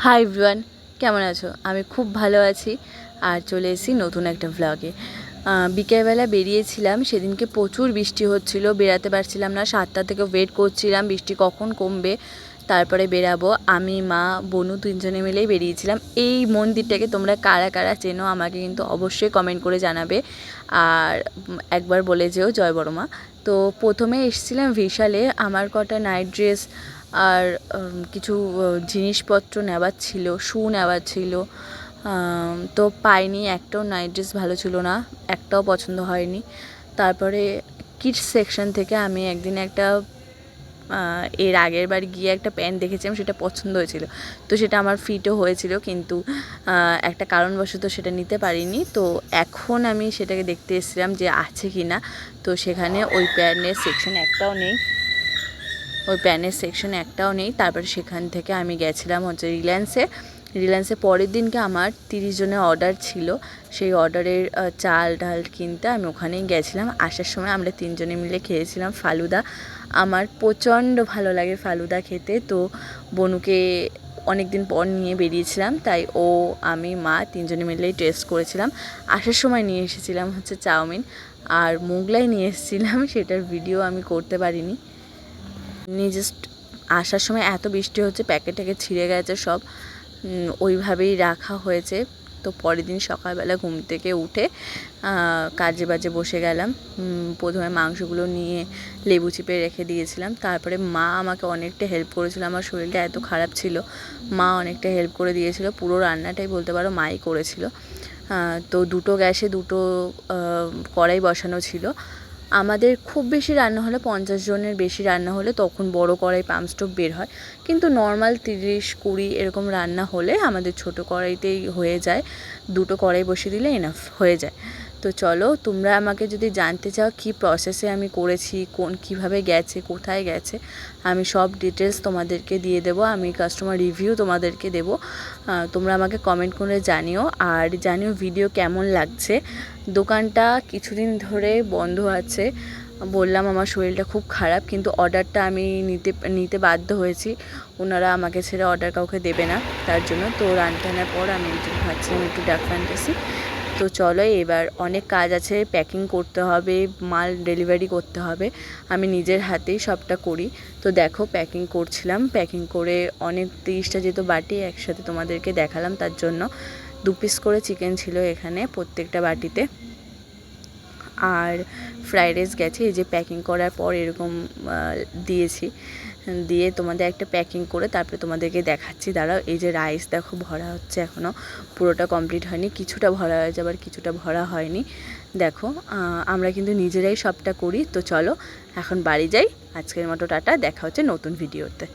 Hi everyone, কেমন আছো? আমি খুব ভালো আছি আর চলে এসেছি নতুন একটা ভ্লগে। বিকেলবেলা বেরিয়েছিলাম, সেদিনকে প্রচুর বৃষ্টি হচ্ছিল, বেরাতে পারছিলাম না। 7টা থেকে ওয়েট করছিলাম বৃষ্টি কখন কমবে, তারপরে বেরাবো। আমি, মা, বনু তিনজনে মিলেই বেরিয়েছিলাম। এই মন্দিরটাকে তোমরা কারা কারা চেনো আমাকে কিন্তু অবশ্যই কমেন্ট করে জানাবে, আর একবার বলে যেও জয় বড় মা। তো প্রথমে এসেছিলাম বিশালে, আমার কটা নাইট ড্রেস আর কিছু জিনিসপত্র নেওয়ার ছিল, শু নেওয়ার ছিল। তো পাইনি, একটাও নাইট ড্রেস ভালো ছিল না, একটাও পছন্দ হয়নি। তারপরে কিডস সেকশন থেকে আমি একদিন একটা এর আগের বার গিয়ে একটা প্যান্ট দেখেছিলাম, সেটা পছন্দ হয়েছিল। তো সেটা আমার ফিটও হয়েছিল, কিন্তু একটা কারণবশত সেটা নিতে পারিনি। তো এখন আমি সেটাকে দেখতে এসেছিলাম যে আছে কি না। তো সেখানে ওই প্যান্টের সেকশনে একটাও নেই। তারপরে সেখান থেকে আমি গেছিলাম হচ্ছে রিলায়েন্সে। পরের দিনকে আমার 30 জনের অর্ডার ছিল, সেই অর্ডারের চাল ডাল কিনতে আমি ওখানেই গেছিলাম। আসার সময় আমরা তিনজনে মিলে খেয়েছিলাম ফালুদা। আমার প্রচণ্ড ভালো লাগে ফালুদা খেতে। তো বনুকে অনেক দিন পর নিয়ে বেরিয়েছিলাম, তাই ও, আমি, মা তিনজনে মিলেই টেস্ট করেছিলাম। আসার সময় নিয়ে এসেছিলাম হচ্ছে চাউমিন আর মোগলাই নিয়ে এসেছিলাম, সেটার ভিডিও আমি করতে পারিনি। জাস্ট আসার সময় এত বৃষ্টি হচ্ছে, প্যাকেটে ছিঁড়ে গেছে সব, ওইভাবেই রাখা হয়েছে। তো পরের দিন সকালবেলা ঘুম থেকে উঠে কাজে বাজে বসে গেলাম। প্রথমে মাংসগুলো নিয়ে লেবু চিপে রেখে দিয়েছিলাম। তারপরে মা আমাকে অনেকটা হেল্প করেছিল, আমার শরীরটা এত খারাপ ছিল, মা অনেকটা হেল্প করে দিয়েছিল। পুরো রান্নাটাই বলতে পারো মাই করেছিল। তো দুটো গ্যাসে দুটো কড়াই বসানো ছিল। আমাদের খুব বেশি রান্না হলে 50 জনের বেশি রান্না হলে তখন বড় কড়াই পাম্প স্টোভ বের হয়, কিন্তু নর্মাল 30-20 এরকম রান্না হলে আমাদের ছোট কড়াইতেই হয়ে যায়। দুটো কড়াই বসিয়ে দিলে এনাফ হয়ে যায়। তো চলো, তোমরা আমাকে যদি জানতে চাও কী প্রসেসে আমি করেছি, কীভাবে গেছে, কোথায় গেছে, আমি সব ডিটেলস তোমাদেরকে দিয়ে দেবো। আমি কাস্টমার রিভিউ তোমাদেরকে দেবো। তোমরা আমাকে কমেন্ট করে জানিও, আর জানিও ভিডিও কেমন লাগছে। দোকানটা কিছুদিন ধরে বন্ধ আছে, বললাম আমার শরীরটা খুব খারাপ, কিন্তু অর্ডারটা আমি নিতে বাধ্য হয়েছি। ওনারা আমাকে ছেড়ে অর্ডার কাউকে দেবে না, তার জন্য। তো রান্নার পর আমি ভাবছিলাম একটু ডাক ফ্যান্টাসি। তো চলো, এবার অনেক কাজ আছে, প্যাকিং করতে হবে, মাল ডেলিভারি করতে হবে, আমি নিজের হাতেই সবটা করি। তো দেখো, প্যাকিং করছিলাম, প্যাকিং করে অনেক 30টা যেহেতু বাটি একসাথে তোমাদেরকে দেখালাম, তার জন্য 2 পিস করে চিকেন ছিল এখানে প্রত্যেকটা বাটিতে। আর ফ্রাইড রাইস গেছে, এই যে প্যাকিং করার পর এরকম দিয়ে তোমাদের একটা প্যাকিং করে তারপরে তোমাদেরকে দেখাচ্ছি। দাঁড়াও, এই যে রাইস দেখো ভরা হচ্ছে, এখনও পুরোটা কমপ্লিট হয়নি, কিছুটা ভরা হয়েছে আবার কিছুটা ভরা হয়নি। দেখো, আমরা কিন্তু নিজেরাই সবটা করি। তো চলো এখন বাড়ি যাই, আজকের মতো টাটা, দেখা হচ্ছে নতুন ভিডিওতে।